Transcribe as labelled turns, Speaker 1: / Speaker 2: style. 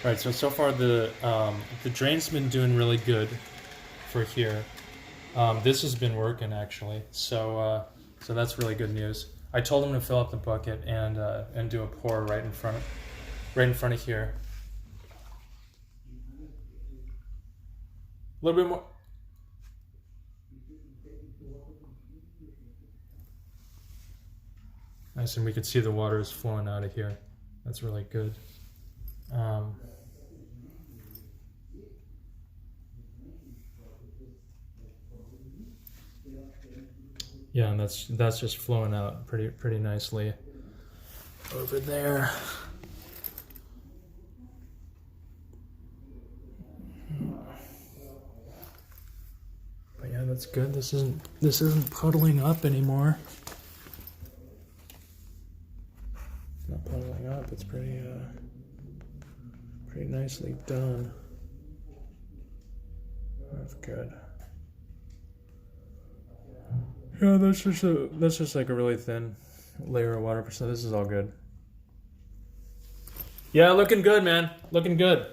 Speaker 1: Right, so far the drain's been doing really good for here. This has been working actually, so that's really good news. I told him to fill up the bucket and do a pour right in front of here. A little bit more. Nice, and we can see the water is flowing out of here. That's really good. Yeah, and that's just flowing out pretty nicely over there. But yeah, that's good. This isn't puddling up anymore. It's not puddling up. It's pretty nicely done. That's good. Yeah, that's just like a really thin layer of water. So this is all good. Yeah, looking good, man. Looking good.